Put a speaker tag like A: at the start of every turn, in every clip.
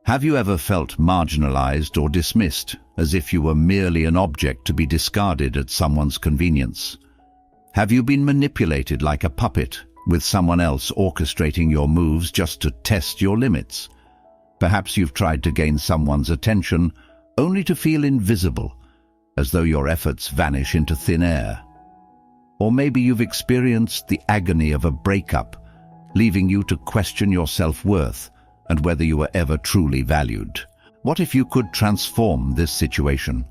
A: Have you ever felt marginalized or dismissed, as if you were merely an object to be discarded at someone's convenience? Have you been manipulated like a puppet, with someone else orchestrating your moves just to test your limits? Perhaps you've tried to gain someone's attention, only to feel invisible, as though your efforts vanish into thin air. Or maybe you've experienced the agony of a breakup, leaving you to question your self-worth and whether you were ever truly valued. What if you could transform this situation?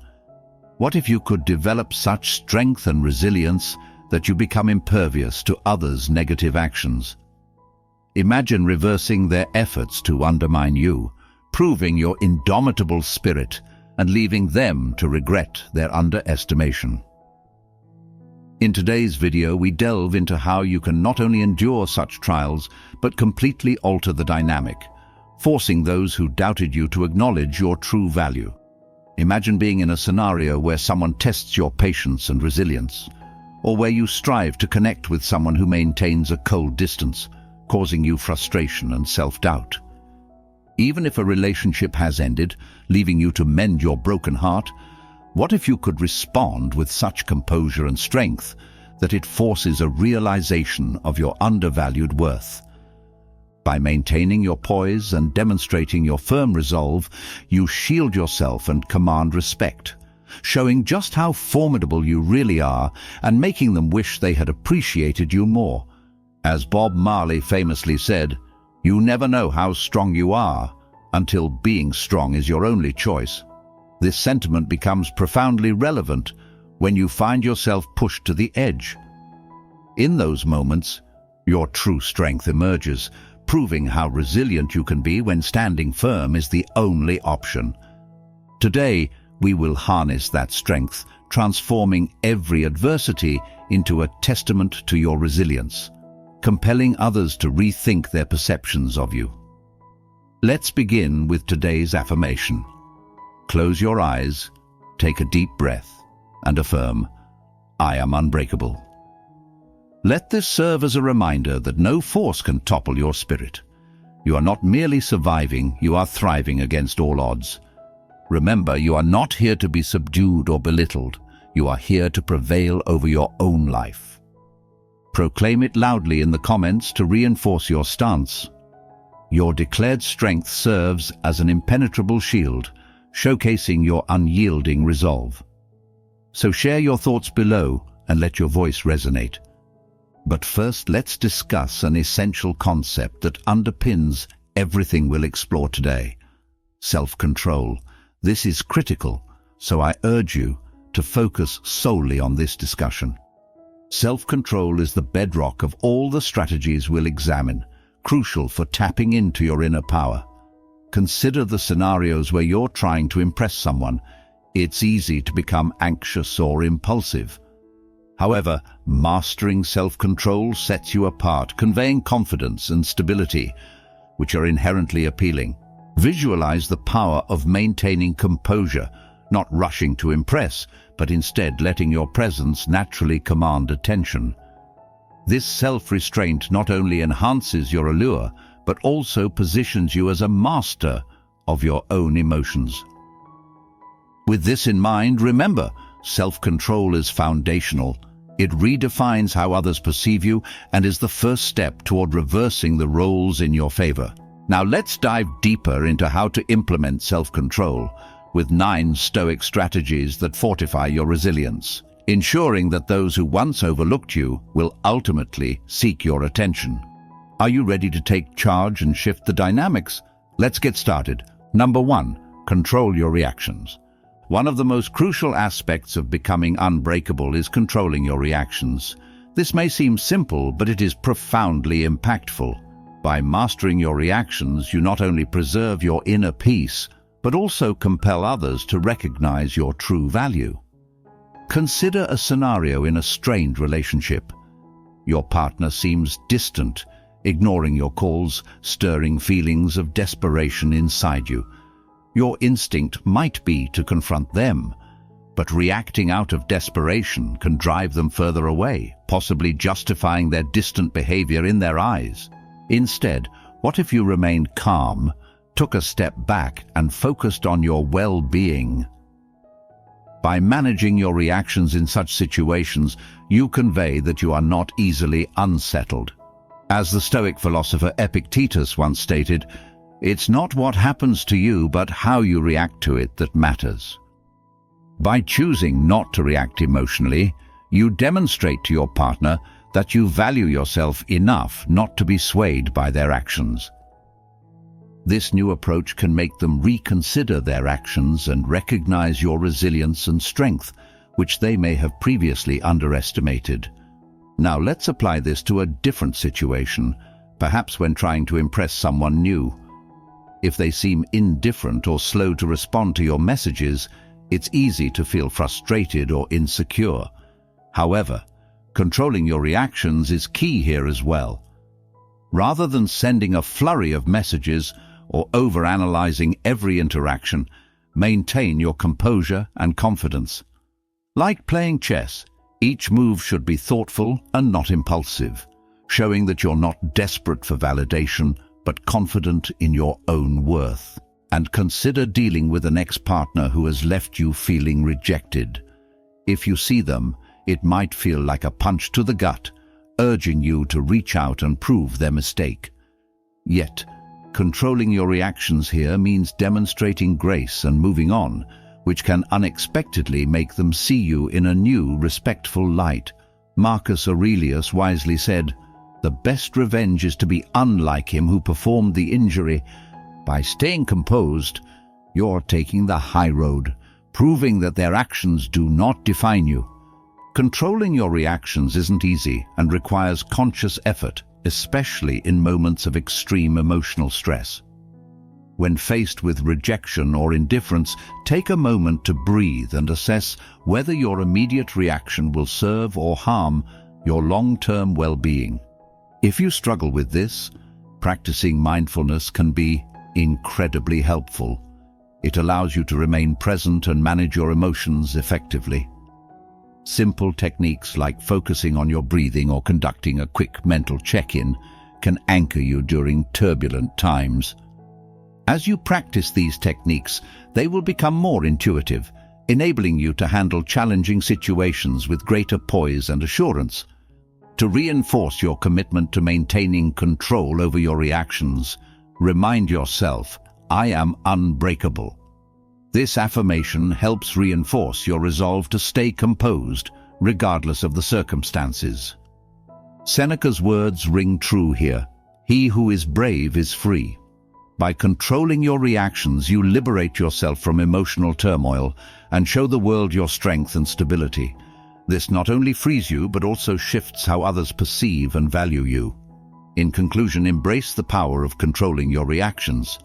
A: What if you could develop such strength and resilience that you become impervious to others' negative actions? Imagine reversing their efforts to undermine you, proving your indomitable spirit, and leaving them to regret their underestimation. In today's video, we delve into how you can not only endure such trials, but completely alter the dynamic, forcing those who doubted you to acknowledge your true value. Imagine being in a scenario where someone tests your patience and resilience, or where you strive to connect with someone who maintains a cold distance, causing you frustration and self-doubt. Even if a relationship has ended, leaving you to mend your broken heart, what if you could respond with such composure and strength that it forces a realization of your undervalued worth? By maintaining your poise and demonstrating your firm resolve, you shield yourself and command respect, showing just how formidable you really are and making them wish they had appreciated you more. As Bob Marley famously said, "You never know how strong you are until being strong is your only choice." This sentiment becomes profoundly relevant when you find yourself pushed to the edge. In those moments, your true strength emerges, proving how resilient you can be when standing firm is the only option. Today, we will harness that strength, transforming every adversity into a testament to your resilience, compelling others to rethink their perceptions of you. Let's begin with today's affirmation. Close your eyes, take a deep breath, and affirm, "I am unbreakable." Let this serve as a reminder that no force can topple your spirit. You are not merely surviving, you are thriving against all odds. Remember, you are not here to be subdued or belittled. You are here to prevail over your own life. Proclaim it loudly in the comments to reinforce your stance. Your declared strength serves as an impenetrable shield, showcasing your unyielding resolve. So share your thoughts below and let your voice resonate. But first, let's discuss an essential concept that underpins everything we'll explore today: self-control. This is critical, so I urge you to focus solely on this discussion. Self-control is the bedrock of all the strategies we'll examine, crucial for tapping into your inner power. Consider the scenarios where you're trying to impress someone. It's easy to become anxious or impulsive. However, mastering self-control sets you apart, conveying confidence and stability, which are inherently appealing. Visualize the power of maintaining composure, not rushing to impress, but instead letting your presence naturally command attention. This self-restraint not only enhances your allure, but also positions you as a master of your own emotions. With this in mind, remember, self-control is foundational. It redefines how others perceive you and is the first step toward reversing the roles in your favor. Now let's dive deeper into how to implement self-control with 9 Stoic strategies that fortify your resilience, ensuring that those who once overlooked you will ultimately seek your attention. Are you ready to take charge and shift the dynamics? Let's get started. Number 1, control your reactions. One of the most crucial aspects of becoming unbreakable is controlling your reactions. This may seem simple, but it is profoundly impactful. By mastering your reactions, you not only preserve your inner peace, but also compel others to recognize your true value. Consider a scenario in a strained relationship. Your partner seems distant, ignoring your calls, stirring feelings of desperation inside you. Your instinct might be to confront them, but reacting out of desperation can drive them further away, possibly justifying their distant behavior in their eyes. Instead, what if you remained calm, took a step back and focused on your well-being. By managing your reactions in such situations, you convey that you are not easily unsettled. As the Stoic philosopher Epictetus once stated, "It's not what happens to you, but how you react to it that matters." By choosing not to react emotionally, you demonstrate to your partner that you value yourself enough not to be swayed by their actions. This new approach can make them reconsider their actions and recognize your resilience and strength, which they may have previously underestimated. Now let's apply this to a different situation, perhaps when trying to impress someone new. If they seem indifferent or slow to respond to your messages, it's easy to feel frustrated or insecure. However, controlling your reactions is key here as well. Rather than sending a flurry of messages or overanalyzing every interaction, maintain your composure and confidence. Like playing chess, each move should be thoughtful and not impulsive, showing that you're not desperate for validation but confident in your own worth. And consider dealing with an ex-partner who has left you feeling rejected. If you see them, it might feel like a punch to the gut, urging you to reach out and prove their mistake. Yet, controlling your reactions here means demonstrating grace and moving on, which can unexpectedly make them see you in a new, respectful light. Marcus Aurelius wisely said, "The best revenge is to be unlike him who performed the injury." By staying composed, you're taking the high road, proving that their actions do not define you. Controlling your reactions isn't easy and requires conscious effort, especially in moments of extreme emotional stress. When faced with rejection or indifference, take a moment to breathe and assess whether your immediate reaction will serve or harm your long-term well-being. If you struggle with this, practicing mindfulness can be incredibly helpful. It allows you to remain present and manage your emotions effectively. Simple techniques like focusing on your breathing or conducting a quick mental check-in can anchor you during turbulent times. As you practice these techniques, they will become more intuitive, enabling you to handle challenging situations with greater poise and assurance. To reinforce your commitment to maintaining control over your reactions, remind yourself, "I am unbreakable." This affirmation helps reinforce your resolve to stay composed, regardless of the circumstances. Seneca's words ring true here. "He who is brave is free." By controlling your reactions, you liberate yourself from emotional turmoil and show the world your strength and stability. This not only frees you, but also shifts how others perceive and value you. In conclusion, embrace the power of controlling your reactions.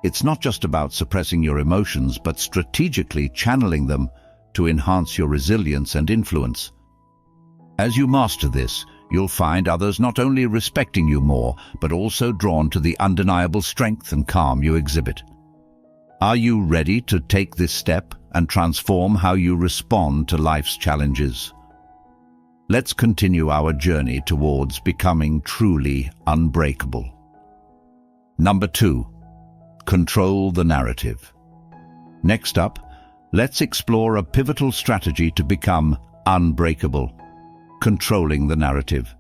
A: It's not just about suppressing your emotions, but strategically channeling them to enhance your resilience and influence. As you master this, you'll find others not only respecting you more, but also drawn to the undeniable strength and calm you exhibit. Are you ready to take this step and transform how you respond to life's challenges? Let's continue our journey towards becoming truly unbreakable. Number 2. Control the narrative. Next up, let's explore a pivotal strategy to become unbreakable: controlling the narrative.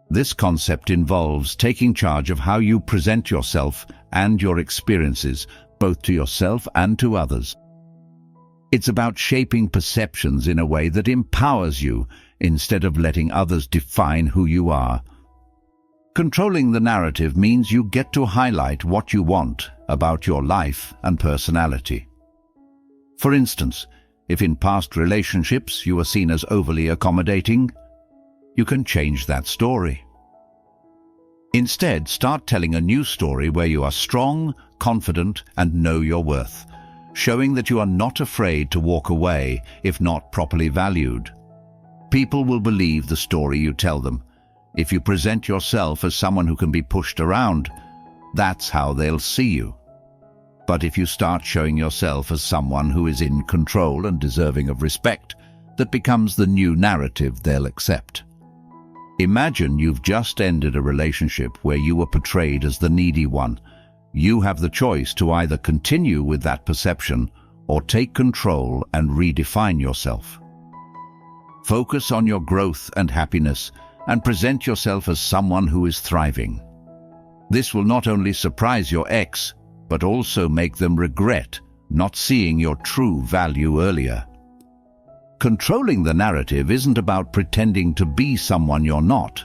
A: This concept involves taking charge of how you present yourself and your experiences, both to yourself and to others. It's about shaping perceptions in a way that empowers you instead of letting others define who you are. Controlling the narrative means you get to highlight what you want about your life and personality. For instance, if in past relationships you were seen as overly accommodating, you can change that story. Instead, start telling a new story where you are strong, confident, and know your worth, showing that you are not afraid to walk away if not properly valued. People will believe the story you tell them. If you present yourself as someone who can be pushed around, that's how they'll see you. But if you start showing yourself as someone who is in control and deserving of respect, that becomes the new narrative they'll accept. Imagine you've just ended a relationship where you were portrayed as the needy one. You have the choice to either continue with that perception or take control and redefine yourself. Focus on your growth and happiness and present yourself as someone who is thriving. This will not only surprise your ex, but also make them regret not seeing your true value earlier. Controlling the narrative isn't about pretending to be someone you're not.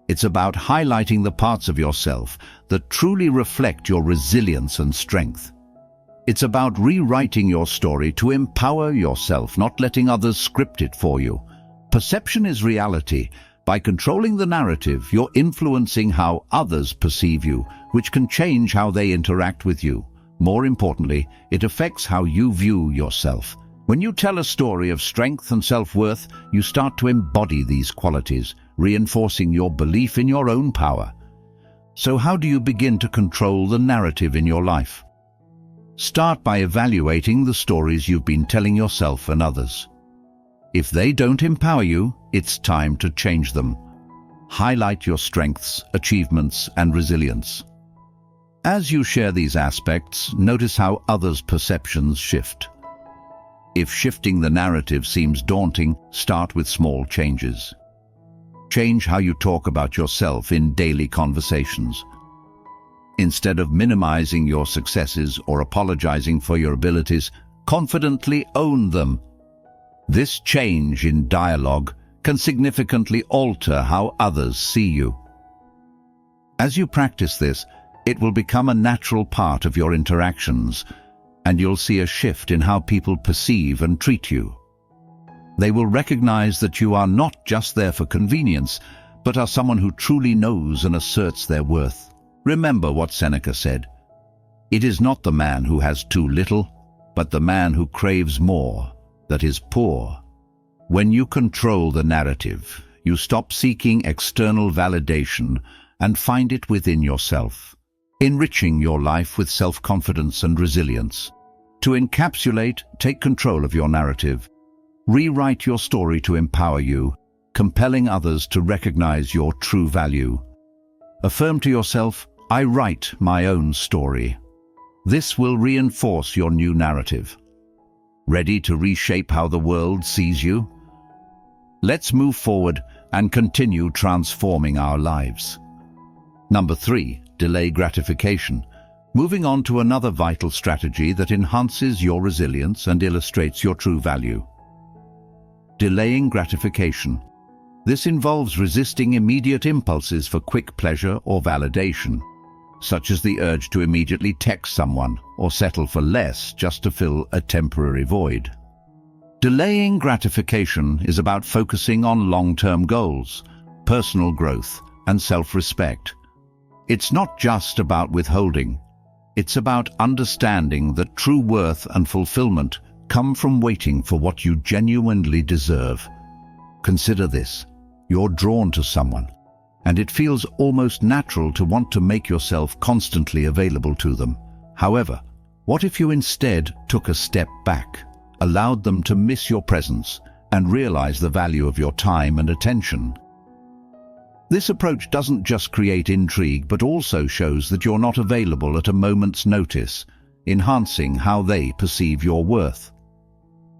A: It's about highlighting the parts of yourself that truly reflect your resilience and strength. It's about rewriting your story to empower yourself, not letting others script it for you. Perception is reality. By controlling the narrative, you're influencing how others perceive you, which can change how they interact with you. More importantly, it affects how you view yourself. When you tell a story of strength and self-worth, you start to embody these qualities, reinforcing your belief in your own power. So how do you begin to control the narrative in your life? Start by evaluating the stories you've been telling yourself and others. If they don't empower you, it's time to change them. Highlight your strengths, achievements, and resilience. As you share these aspects, notice how others' perceptions shift. If shifting the narrative seems daunting, start with small changes. Change how you talk about yourself in daily conversations. Instead of minimizing your successes or apologizing for your abilities, confidently own them. This change in dialogue can significantly alter how others see you. As you practice this, it will become a natural part of your interactions, and you'll see a shift in how people perceive and treat you. They will recognize that you are not just there for convenience, but are someone who truly knows and asserts their worth. Remember what Seneca said, "It is not the man who has too little, but the man who craves more, that is poor." When you control the narrative, you stop seeking external validation and find it within yourself, enriching your life with self-confidence and resilience. To encapsulate, take control of your narrative. Rewrite your story to empower you, compelling others to recognize your true value. Affirm to yourself, "I write my own story." This will reinforce your new narrative. Ready to reshape how the world sees you? Let's move forward and continue transforming our lives. Number 3, delay gratification. Moving on to another vital strategy that enhances your resilience and illustrates your true value. Delaying gratification. This involves resisting immediate impulses for quick pleasure or validation, such as the urge to immediately text someone or settle for less just to fill a temporary void. Delaying gratification is about focusing on long-term goals, personal growth, and self-respect. It's not just about withholding. It's about understanding that true worth and fulfillment come from waiting for what you genuinely deserve. Consider this. You're drawn to someone, and it feels almost natural to want to make yourself constantly available to them. However, what if you instead took a step back, allowed them to miss your presence, and realize the value of your time and attention? This approach doesn't just create intrigue, but also shows that you're not available at a moment's notice, enhancing how they perceive your worth.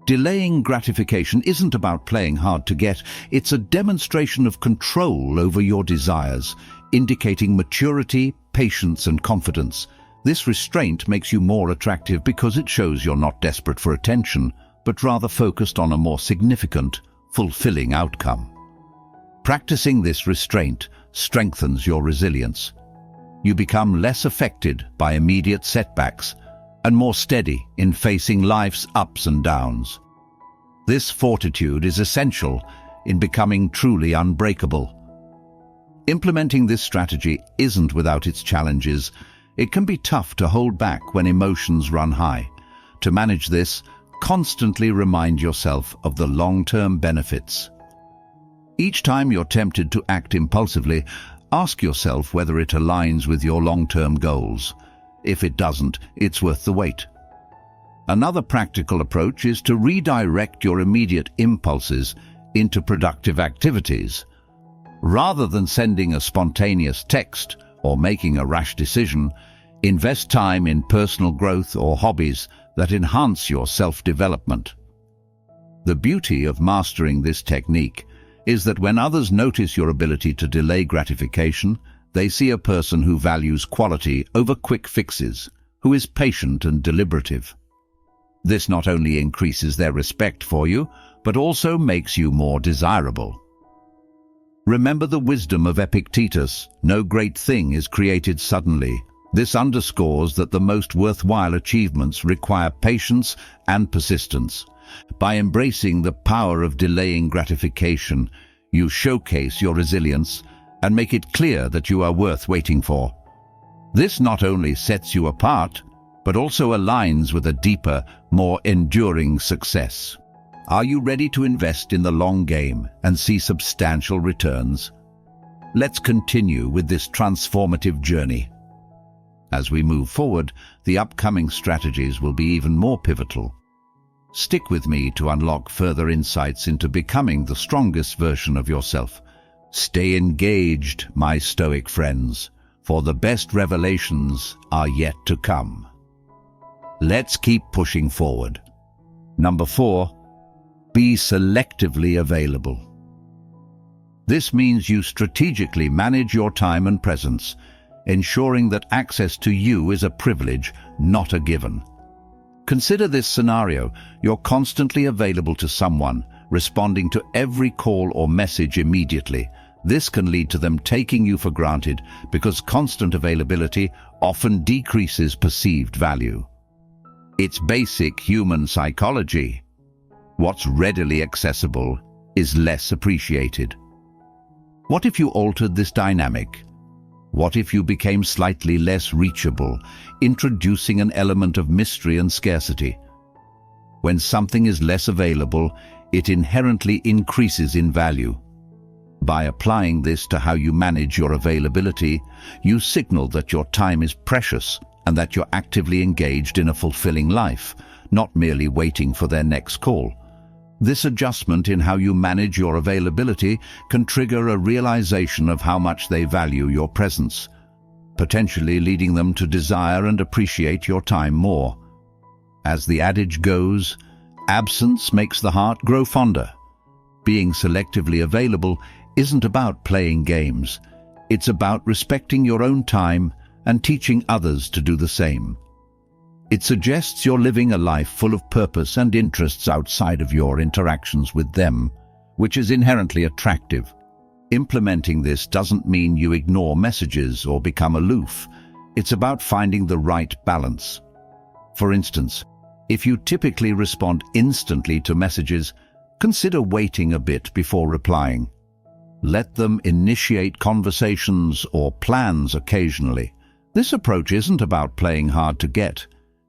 A: Delaying gratification isn't about playing hard to get, it's a demonstration of control over your desires, indicating maturity, patience, and confidence. This restraint makes you more attractive because it shows you're not desperate for attention, but rather focused on a more significant, fulfilling outcome. Practicing this restraint strengthens your resilience. You become less affected by immediate setbacks and more steady in facing life's ups and downs. This fortitude is essential in becoming truly unbreakable. Implementing this strategy isn't without its challenges. It can be tough to hold back when emotions run high. To manage this, constantly remind yourself of the long-term benefits. Each time you're tempted to act impulsively, ask yourself whether it aligns with your long-term goals. If it doesn't, it's worth the wait. Another practical approach is to redirect your immediate impulses into productive activities. Rather than sending a spontaneous text or making a rash decision, Invest time in personal growth or hobbies that enhance your self-development. The beauty of mastering this technique is that when others notice your ability to delay gratification, they see a person who values quality over quick fixes, who is patient and deliberative. This not only increases their respect for you, but also makes you more desirable. Remember the wisdom of Epictetus: no great thing is created suddenly. This underscores that the most worthwhile achievements require patience and persistence. By embracing the power of delaying gratification, you showcase your resilience and make it clear that you are worth waiting for. This not only sets you apart, but also aligns with a deeper, more enduring success. Are you ready to invest in the long game and see substantial returns? Let's continue with this transformative journey. As we move forward, the upcoming strategies will be even more pivotal. Stick with me to unlock further insights into becoming the strongest version of yourself. Stay engaged, my Stoic friends, for the best revelations are yet to come. Let's keep pushing forward. Number 4, be selectively available. This means you strategically manage your time and presence, ensuring that access to you is a privilege, not a given. Consider this scenario: you're constantly available to someone, responding to every call or message immediately. This can lead to them taking you for granted because constant availability often decreases perceived value. It's basic human psychology. What's readily accessible is less appreciated. What if you altered this dynamic? What if you became slightly less reachable, introducing an element of mystery and scarcity? When something is less available, it inherently increases in value. By applying this to how you manage your availability, you signal that your time is precious and that you're actively engaged in a fulfilling life, not merely waiting for their next call. This adjustment in how you manage your availability can trigger a realization of how much they value your presence, potentially leading them to desire and appreciate your time more. As the adage goes, absence makes the heart grow fonder. Being selectively available isn't about playing games. It's about respecting your own time and teaching others to do the same. It suggests you're living a life full of purpose and interests outside of your interactions with them, which is inherently attractive. Implementing this doesn't mean you ignore messages or become aloof. It's about finding the right balance. For instance, if you typically respond instantly to messages, consider waiting a bit before replying. Let them initiate conversations or plans occasionally. This approach isn't about playing hard to get.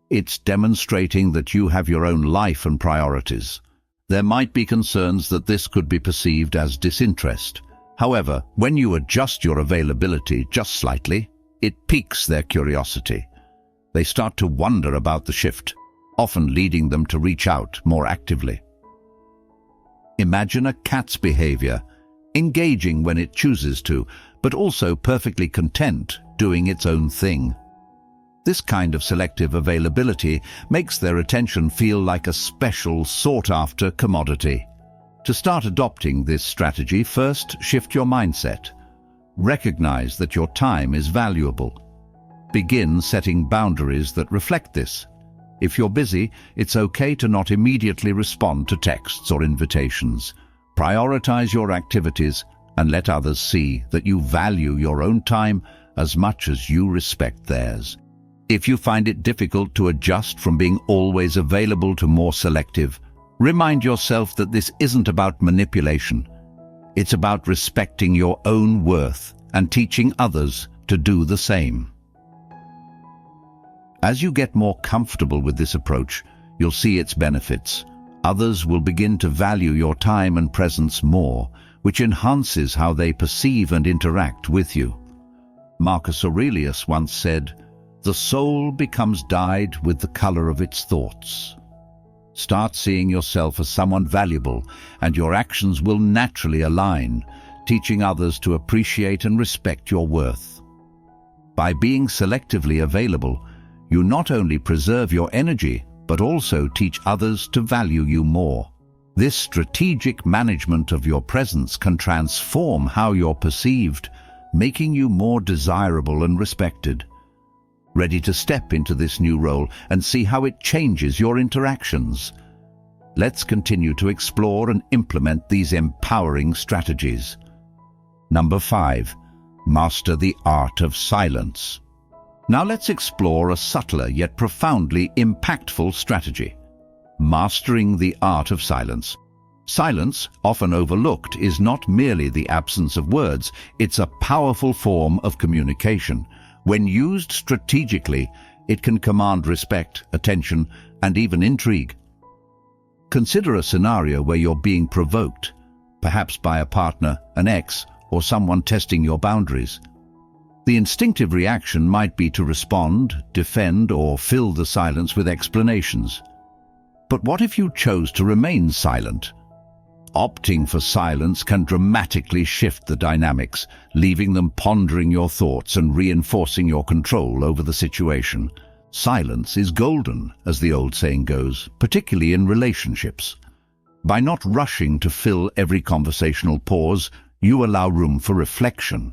A: It's demonstrating that you have your own life and priorities. There might be concerns that this could be perceived as disinterest. However, when you adjust your availability just slightly, it piques their curiosity. They start to wonder about the shift, often leading them to reach out more actively. Imagine a cat's behavior, engaging when it chooses to, but also perfectly content doing its own thing. This kind of selective availability makes their attention feel like a special, sought-after commodity. To start adopting this strategy, first shift your mindset. Recognize that your time is valuable. Begin setting boundaries that reflect this. If you're busy, it's okay to not immediately respond to texts or invitations. Prioritize your activities and let others see that you value your own time as much as you respect theirs. If you find it difficult to adjust from being always available to more selective, remind yourself that this isn't about manipulation. It's about respecting your own worth and teaching others to do the same. As you get more comfortable with this approach, you'll see its benefits. Others will begin to value your time and presence more, which enhances how they perceive and interact with you. Marcus Aurelius once said, "The soul becomes dyed with the color of its thoughts." Start seeing yourself as someone valuable, and your actions will naturally align, teaching others to appreciate and respect your worth. By being selectively available, you not only preserve your energy, but also teach others to value you more. This strategic management of your presence can transform how you're perceived, making you more desirable and respected. Ready to step into this new role and see how it changes your interactions? Let's continue to explore and implement these empowering strategies. Number 5. Master the art of silence. Now let's explore a subtler yet profoundly impactful strategy. Mastering the art of silence. Silence, often overlooked, is not merely the absence of words, it's a powerful form of communication. When used strategically, it can command respect, attention, and even intrigue. Consider a scenario where you're being provoked, perhaps by a partner, an ex, or someone testing your boundaries. The instinctive reaction might be to respond, defend, or fill the silence with explanations. But what if you chose to remain silent? Opting for silence can dramatically shift the dynamics, leaving them pondering your thoughts and reinforcing your control over the situation. Silence is golden, as the old saying goes, particularly in relationships. By not rushing to fill every conversational pause, you allow room for reflection.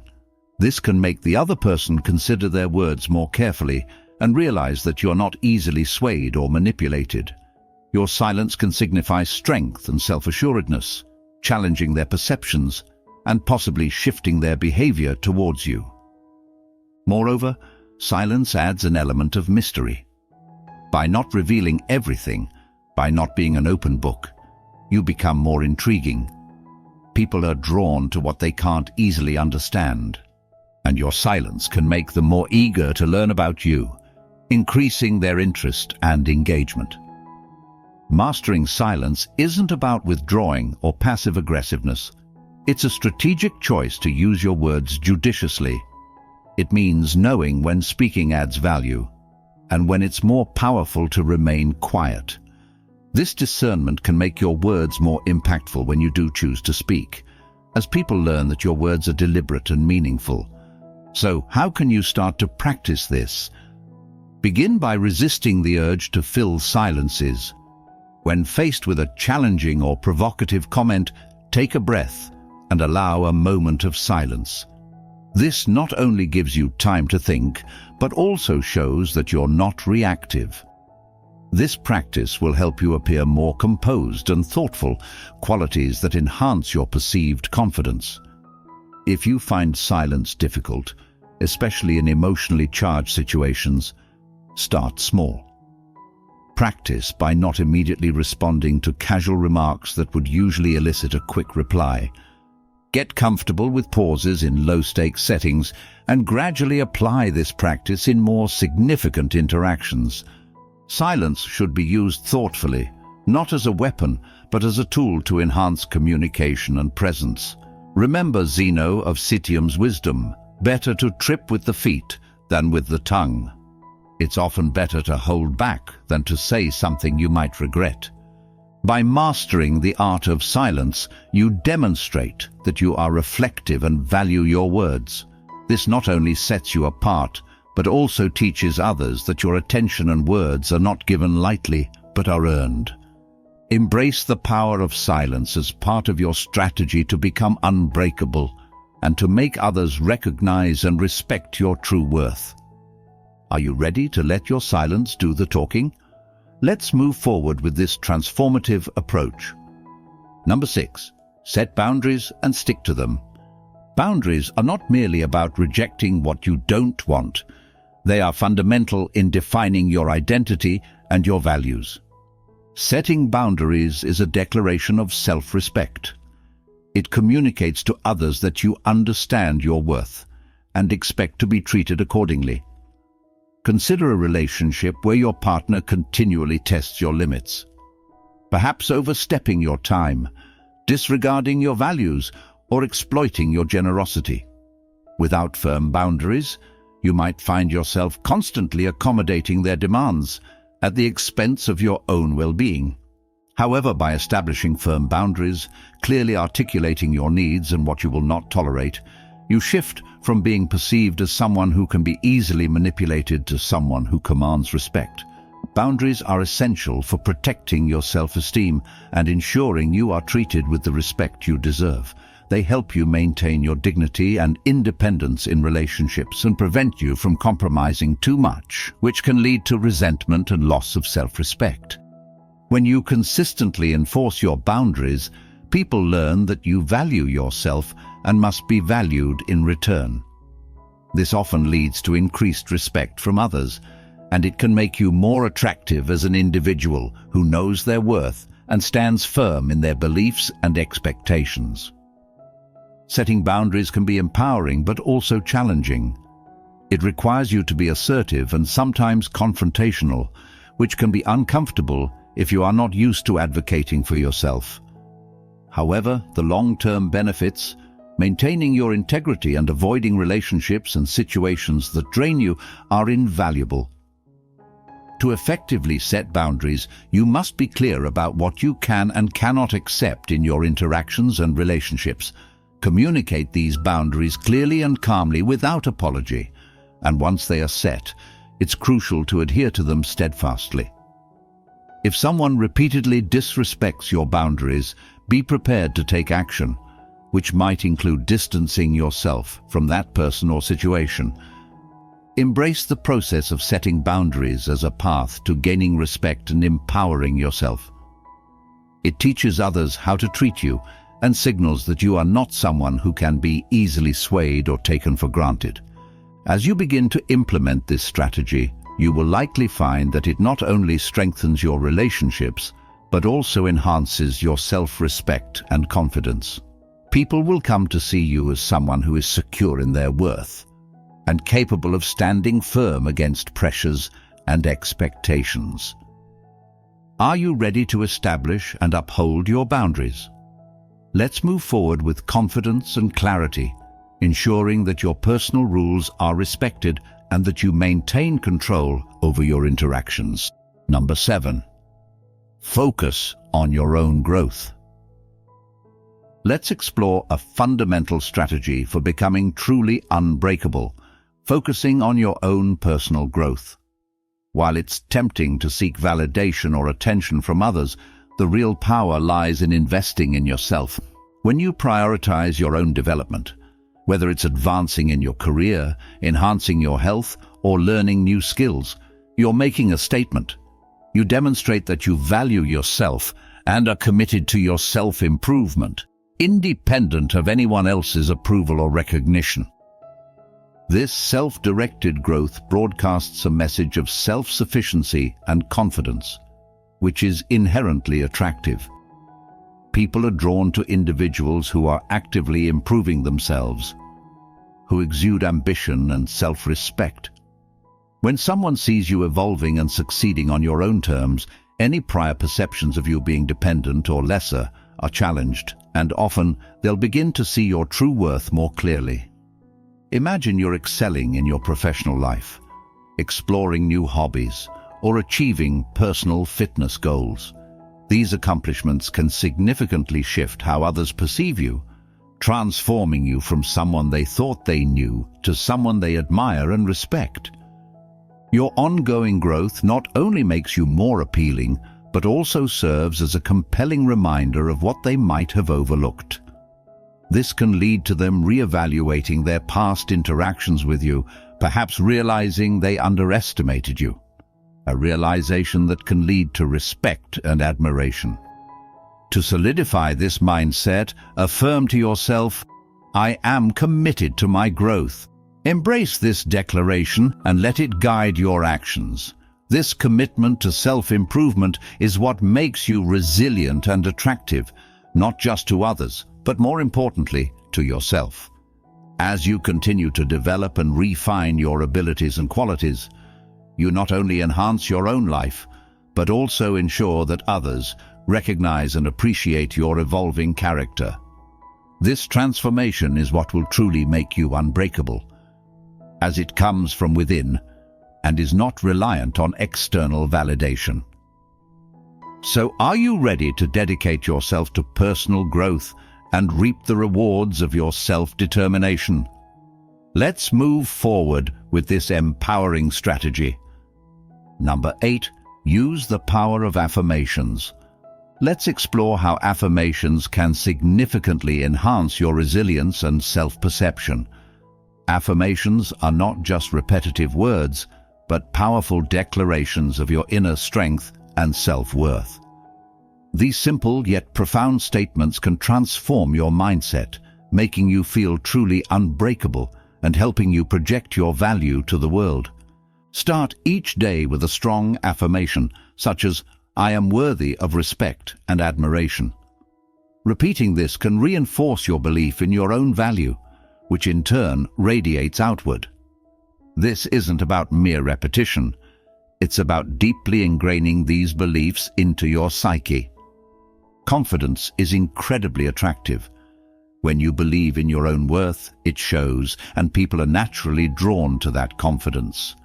A: This can make the other person consider their words more carefully and realize that you're not easily swayed or manipulated. Your silence can signify strength and self-assuredness, challenging their perceptions and possibly shifting their behavior towards you. Moreover, silence adds an element of mystery. By not revealing everything, by not being an open book, you become more intriguing. People are drawn to what they can't easily understand, and your silence can make them more eager to learn about you, increasing their interest and engagement. Mastering silence isn't about withdrawing or passive aggressiveness. It's a strategic choice to use your words judiciously. It means knowing when speaking adds value, and when it's more powerful to remain quiet. This discernment can make your words more impactful when you do choose to speak, as people learn that your words are deliberate and meaningful. So, how can you start to practice this? Begin by resisting the urge to fill silences. When faced with a challenging or provocative comment, take a breath and allow a moment of silence. This not only gives you time to think, but also shows that you're not reactive. This practice will help you appear more composed and thoughtful, qualities that enhance your perceived confidence. If you find silence difficult, especially in emotionally charged situations, start small. Practice by not immediately responding to casual remarks that would usually elicit a quick reply. Get comfortable with pauses in low-stakes settings and gradually apply this practice in more significant interactions. Silence should be used thoughtfully, not as a weapon, but as a tool to enhance communication and presence. Remember Zeno of Citium's wisdom, better to trip with the feet than with the tongue. It's often better to hold back than to say something you might regret. By mastering the art of silence, you demonstrate that you are reflective and value your words. This not only sets you apart, but also teaches others that your attention and words are not given lightly, but are earned. Embrace the power of silence as part of your strategy to become unbreakable and to make others recognize and respect your true worth. Are you ready to let your silence do the talking? Let's move forward with this transformative approach. Number 6. Set boundaries and stick to them. Boundaries are not merely about rejecting what you don't want. They are fundamental in defining your identity and your values. Setting boundaries is a declaration of self-respect. It communicates to others that you understand your worth and expect to be treated accordingly. Consider a relationship where your partner continually tests your limits, perhaps overstepping your time, disregarding your values, or exploiting your generosity. Without firm boundaries, you might find yourself constantly accommodating their demands at the expense of your own well-being. However, by establishing firm boundaries, clearly articulating your needs and what you will not tolerate, you shift from being perceived as someone who can be easily manipulated to someone who commands respect. Boundaries are essential for protecting your self-esteem and ensuring you are treated with the respect you deserve. They help you maintain your dignity and independence in relationships and prevent you from compromising too much, which can lead to resentment and loss of self-respect. When you consistently enforce your boundaries, people learn that you value yourself and must be valued in return. This often leads to increased respect from others, and it can make you more attractive as an individual who knows their worth and stands firm in their beliefs and expectations. Setting boundaries can be empowering but also challenging. It requires you to be assertive and sometimes confrontational, which can be uncomfortable if you are not used to advocating for yourself. However, the long-term benefits, maintaining your integrity and avoiding relationships and situations that drain you, are invaluable. To effectively set boundaries, you must be clear about what you can and cannot accept in your interactions and relationships. Communicate these boundaries clearly and calmly without apology, and once they are set, it's crucial to adhere to them steadfastly. If someone repeatedly disrespects your boundaries, be prepared to take action, which might include distancing yourself from that person or situation. Embrace the process of setting boundaries as a path to gaining respect and empowering yourself. It teaches others how to treat you and signals that you are not someone who can be easily swayed or taken for granted. As you begin to implement this strategy, you will likely find that it not only strengthens your relationships, but also enhances your self-respect and confidence. People will come to see you as someone who is secure in their worth and capable of standing firm against pressures and expectations. Are you ready to establish and uphold your boundaries? Let's move forward with confidence and clarity, ensuring that your personal rules are respected and that you maintain control over your interactions. Number 7. Focus on your own growth. Let's explore a fundamental strategy for becoming truly unbreakable, focusing on your own personal growth. While it's tempting to seek validation or attention from others, the real power lies in investing in yourself. When you prioritize your own development, whether it's advancing in your career, enhancing your health, or learning new skills, you're making a statement. You demonstrate that you value yourself and are committed to your self-improvement, independent of anyone else's approval or recognition. This self-directed growth broadcasts a message of self-sufficiency and confidence, which is inherently attractive. People are drawn to individuals who are actively improving themselves, who exude ambition and self-respect. When someone sees you evolving and succeeding on your own terms, any prior perceptions of you being dependent or lesser are challenged, and often they'll begin to see your true worth more clearly. Imagine you're excelling in your professional life, exploring new hobbies, or achieving personal fitness goals. These accomplishments can significantly shift how others perceive you, transforming you from someone they thought they knew to someone they admire and respect. Your ongoing growth not only makes you more appealing, but also serves as a compelling reminder of what they might have overlooked. This can lead to them reevaluating their past interactions with you, perhaps realizing they underestimated you. A realization that can lead to respect and admiration. To solidify this mindset, affirm to yourself, "I am committed to my growth." Embrace this declaration and let it guide your actions. This commitment to self-improvement is what makes you resilient and attractive, not just to others, but more importantly, to yourself. As you continue to develop and refine your abilities and qualities, you not only enhance your own life, but also ensure that others recognize and appreciate your evolving character. This transformation is what will truly make you unbreakable, as it comes from within and is not reliant on external validation. So, are you ready to dedicate yourself to personal growth and reap the rewards of your self-determination? Let's move forward with this empowering strategy. Number 8. Use the power of affirmations. Let's explore how affirmations can significantly enhance your resilience and self-perception. Affirmations are not just repetitive words, but powerful declarations of your inner strength and self-worth. These simple yet profound statements can transform your mindset, making you feel truly unbreakable and helping you project your value to the world. Start each day with a strong affirmation, such as, "I am worthy of respect and admiration." Repeating this can reinforce your belief in your own value, which in turn radiates outward. This isn't about mere repetition. It's about deeply ingraining these beliefs into your psyche. Confidence is incredibly attractive. When you believe in your own worth, it shows, and people are naturally drawn to that confidence.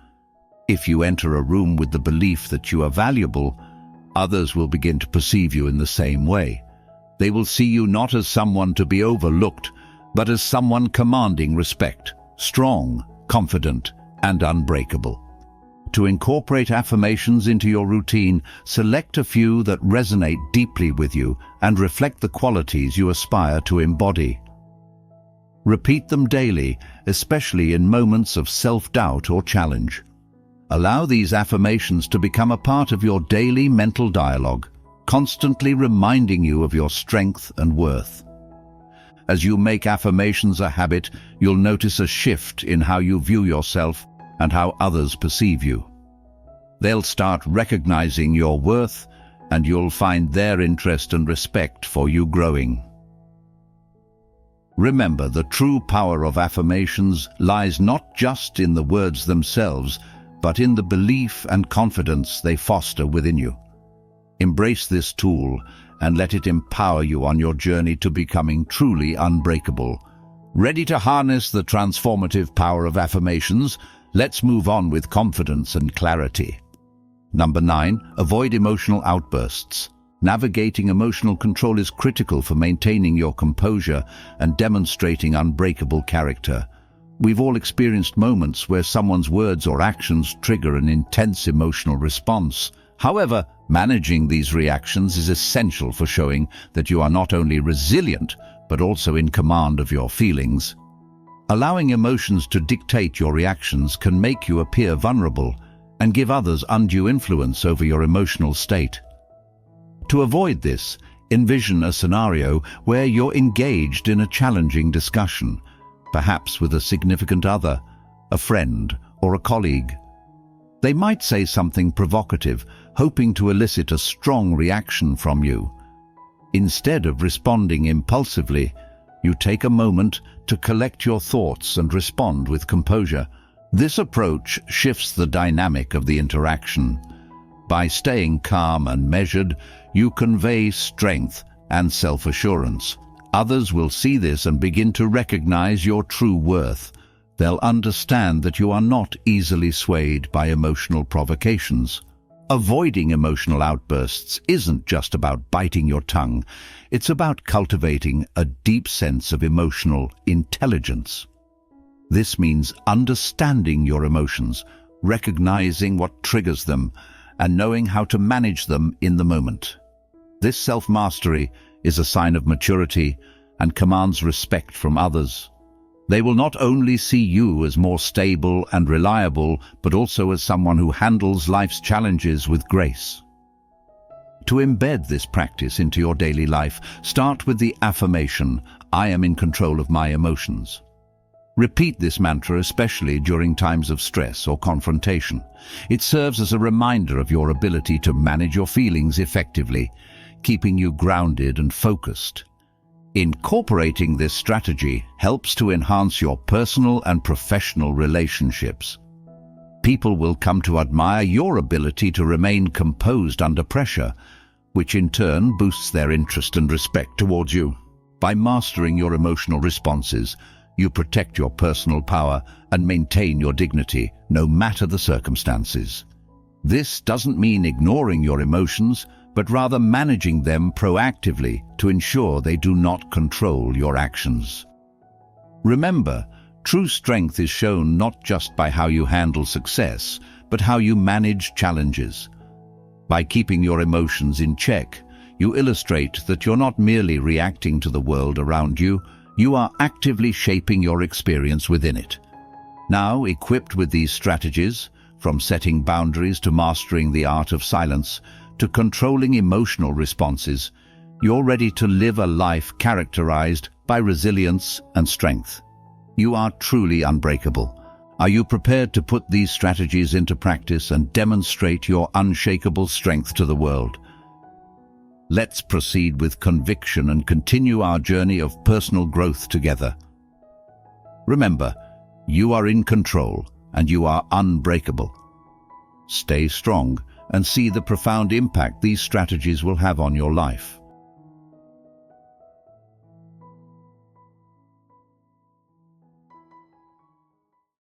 A: If you enter a room with the belief that you are valuable, others will begin to perceive you in the same way. They will see you not as someone to be overlooked, but as someone commanding respect, strong, confident, and unbreakable. To incorporate affirmations into your routine, select a few that resonate deeply with you and reflect the qualities you aspire to embody. Repeat them daily, especially in moments of self-doubt or challenge. Allow these affirmations to become a part of your daily mental dialogue, constantly reminding you of your strength and worth. As you make affirmations a habit, you'll notice a shift in how you view yourself and how others perceive you. They'll start recognizing your worth, and you'll find their interest and respect for you growing. Remember, the true power of affirmations lies not just in the words themselves, but in the belief and confidence they foster within you. Embrace this tool and let it empower you on your journey to becoming truly unbreakable. Ready to harness the transformative power of affirmations? Let's move on with confidence and clarity. Number 9. Avoid emotional outbursts. Navigating emotional control is critical for maintaining your composure and demonstrating unbreakable character. We've all experienced moments where someone's words or actions trigger an intense emotional response. However, managing these reactions is essential for showing that you are not only resilient, but also in command of your feelings. Allowing emotions to dictate your reactions can make you appear vulnerable and give others undue influence over your emotional state. To avoid this, envision a scenario where you're engaged in a challenging discussion, perhaps with a significant other, a friend, or a colleague. They might say something provocative, hoping to elicit a strong reaction from you. Instead of responding impulsively, you take a moment to collect your thoughts and respond with composure. This approach shifts the dynamic of the interaction. By staying calm and measured, you convey strength and self-assurance. Others will see this and begin to recognize your true worth. They'll understand that you are not easily swayed by emotional provocations. Avoiding emotional outbursts isn't just about biting your tongue. It's about cultivating a deep sense of emotional intelligence. This means understanding your emotions, recognizing what triggers them, and knowing how to manage them in the moment. This self-mastery is a sign of maturity and commands respect from others. They will not only see you as more stable and reliable, but also as someone who handles life's challenges with grace. To embed this practice into your daily life, start with the affirmation, "I am in control of my emotions." Repeat this mantra especially during times of stress or confrontation. It serves as a reminder of your ability to manage your feelings effectively, keeping you grounded and focused. Incorporating this strategy helps to enhance your personal and professional relationships. People will come to admire your ability to remain composed under pressure, which in turn boosts their interest and respect towards you. By mastering your emotional responses, you protect your personal power and maintain your dignity, no matter the circumstances. This doesn't mean ignoring your emotions, but rather managing them proactively to ensure they do not control your actions. Remember, True strength is shown not just by how you handle success, but how you manage challenges. By keeping your emotions in check, you illustrate that you're not merely reacting to the world around you, you are actively shaping your experience within it. Now, equipped with these strategies, from setting boundaries to mastering the art of silence, to controlling emotional responses, you're ready to live a life characterized by resilience and strength. You are truly unbreakable. Are you prepared to put these strategies into practice and demonstrate your unshakable strength to the world? Let's proceed with conviction and continue our journey of personal growth together. Remember, you are in control and you are unbreakable. Stay strong and see the profound impact these strategies will have on your life.